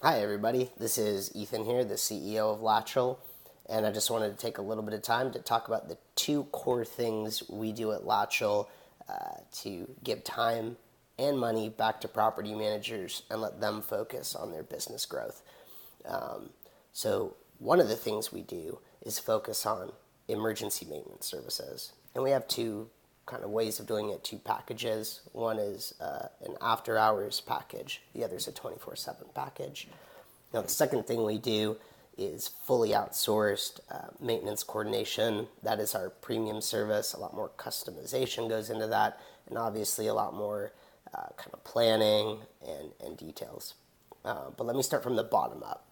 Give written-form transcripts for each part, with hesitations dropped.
Hi, everybody. This is Ethan here, the CEO of Latchel, and I just wanted to take a little bit of time to talk about the two core things we do at Latchel to give time and money back to property managers and let them focus on their business growth. So, one of the things we do is focus on emergency maintenance services, and we have two kind of ways of doing it, two packages. One is an after hours package, the other is a 24/7 package. Now, the second thing we do is fully outsourced maintenance coordination. That is our premium service. A lot more customization goes into that, and obviously a lot more kind of planning and details. But let me start from the bottom up,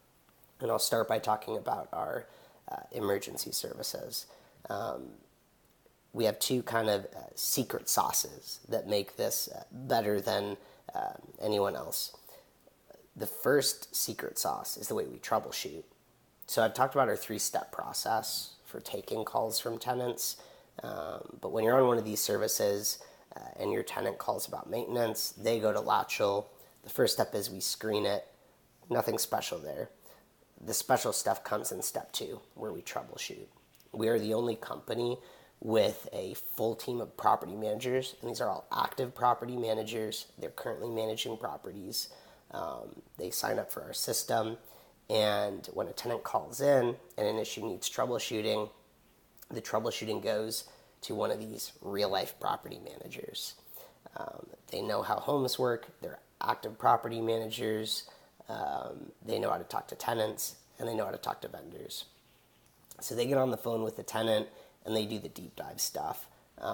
and I'll start by talking about our emergency services. We have two kind of secret sauces that make this better than anyone else. The first secret sauce is the way we troubleshoot. So I've talked about our three-step process for taking calls from tenants, but when you're on one of these services and your tenant calls about maintenance, they go to Latchel. The first step is we screen it. Nothing special there. The special stuff comes in step two, where we troubleshoot. We are the only company with a full team of property managers, and these are all active property managers. They're currently managing properties. They sign up for our system, and when a tenant calls in and an issue needs troubleshooting, the troubleshooting goes to one of these real-life property managers. They know how homes work. They're active property managers. They know how to talk to tenants, and they know how to talk to vendors. So they get on the phone with the tenant, and they do the deep dive stuff.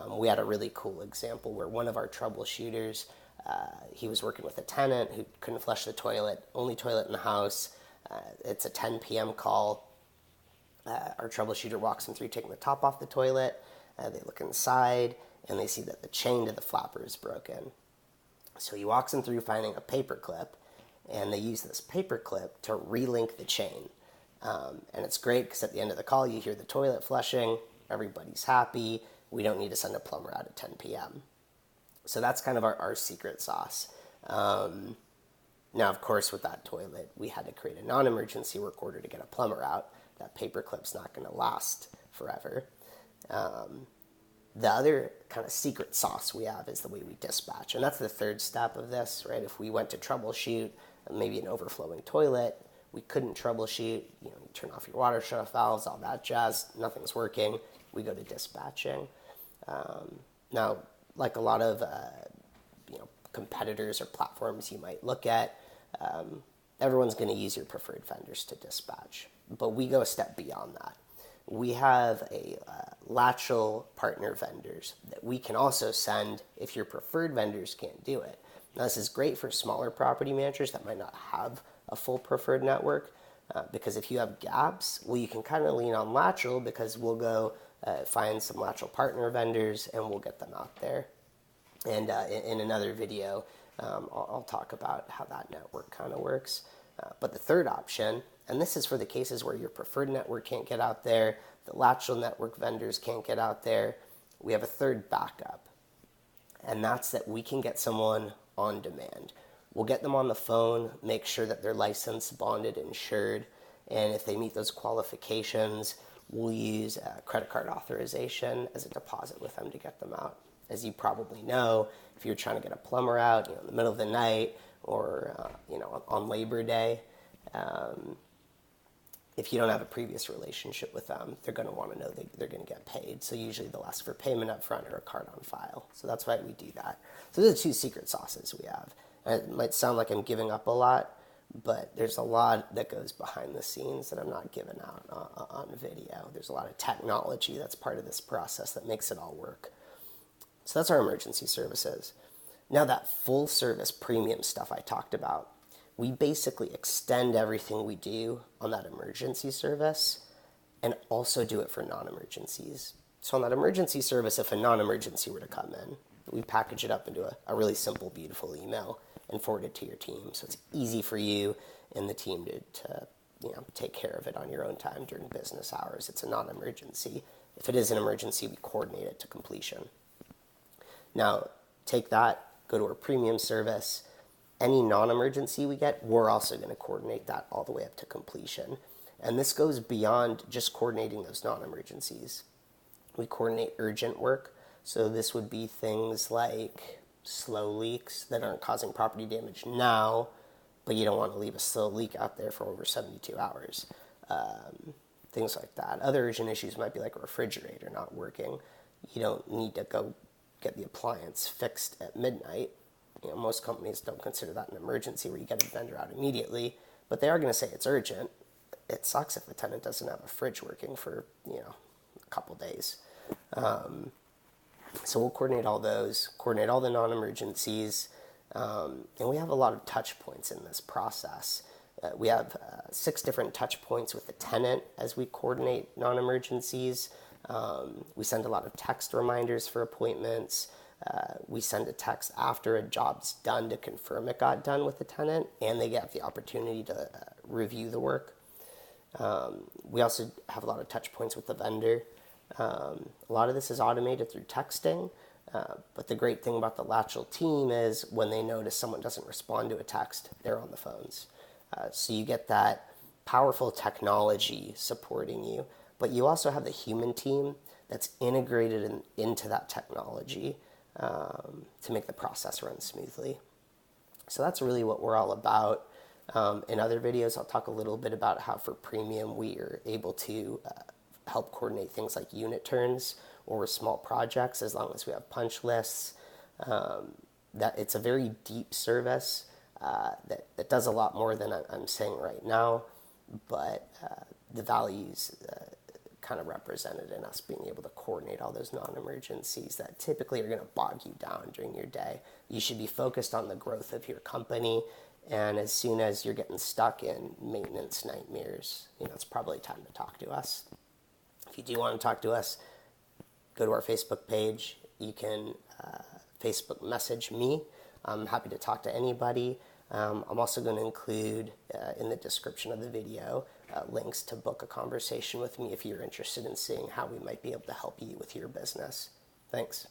We had a really cool example where one of our troubleshooters, he was working with a tenant who couldn't flush the toilet, only toilet in the house. It's a 10 p.m. call. Our troubleshooter walks them through taking the top off the toilet. They look inside, and they see that the chain to the flapper is broken. So he walks them through finding a paper clip, and they use this paper clip to relink the chain. And it's great because at the end of the call, you hear the toilet flushing. Everybody's happy. We don't need to send a plumber out at 10 p.m. So that's kind of our secret sauce. Now, of course, with that toilet, we had to create a non-emergency work order to get a plumber out. That paperclip's not going to last forever. The other kind of secret sauce we have is the way we dispatch. And that's the third step of this, right? If we went to troubleshoot maybe an overflowing toilet, we couldn't troubleshoot, you turn off your water shut-off valves, all that jazz, nothing's working, we go to dispatching. Now, like a lot of competitors or platforms you might look at, everyone's going to use your preferred vendors to dispatch. But we go a step beyond that. We have a Latchel partner vendors that we can also send if your preferred vendors can't do it. Now, this is great for smaller property managers that might not have a full preferred network, because if you have gaps, well, you can kind of lean on Latchel because we'll go find some Latchel partner vendors and we'll get them out there. And in another video, I'll talk about how that network kind of works. But the third option, and this is for the cases where your preferred network can't get out there, the Latchel network vendors can't get out there, we have a third backup. And that's that we can get someone on demand. We'll get them on the phone, make sure that they're licensed, bonded, insured, and if they meet those qualifications, we'll use credit card authorization as a deposit with them to get them out. As you probably know, if you're trying to get a plumber out, in the middle of the night or on Labor Day, if you don't have a previous relationship with them, they're going to want to know they're going to get paid. So usually they'll ask for payment up front or a card on file. So that's why we do that. So those are two secret sauces we have. And it might sound like I'm giving up a lot, but there's a lot that goes behind the scenes that I'm not giving out on video. There's a lot of technology that's part of this process that makes it all work. So that's our emergency services. Now that full service premium stuff I talked about, we basically extend everything we do on that emergency service and also do it for non-emergencies. So on that emergency service, if a non-emergency were to come in, we package it up into a really simple, beautiful email and forward it to your team. So it's easy for you and the team to take care of it on your own time during business hours. It's a non-emergency. If it is an emergency, we coordinate it to completion. Now, take that, go to our premium service, any non-emergency we get, we're also going to coordinate that all the way up to completion. And this goes beyond just coordinating those non-emergencies. We coordinate urgent work. So this would be things like slow leaks that aren't causing property damage now, but you don't want to leave a slow leak out there for over 72 hours. Things like that. Other urgent issues might be like a refrigerator not working. You don't need to go get the appliance fixed at midnight. Most companies don't consider that an emergency where you get a vendor out immediately, but they are going to say it's urgent. It sucks if the tenant doesn't have a fridge working for, a couple days. So we'll coordinate all those, coordinate all the non-emergencies, and we have a lot of touch points in this process. We have 6 different touch points with the tenant as we coordinate non-emergencies. We send a lot of text reminders for appointments. We send a text after a job's done to confirm it got done with the tenant, and they get the opportunity to review the work. We also have a lot of touch points with the vendor. A lot of this is automated through texting, but the great thing about the Latchel team is when they notice someone doesn't respond to a text, they're on the phones. So you get that powerful technology supporting you, but you also have the human team that's integrated into that technology to make the process run smoothly. So that's really what we're all about. In other videos, I'll talk a little bit about how for premium we are able to help coordinate things like unit turns or small projects as long as we have punch lists. That it's a very deep service that does a lot more than I'm saying right now, but the values kind of represented in us being able to coordinate all those non-emergencies that typically are going to bog you down during your day. You should be focused on the growth of your company, and as soon as you're getting stuck in maintenance nightmares, it's probably time to talk to us. If you do want to talk to us, go to our Facebook page. You can Facebook message me. I'm happy to talk to anybody. I'm also going to include in the description of the video links to book a conversation with me if you're interested in seeing how we might be able to help you with your business. Thanks.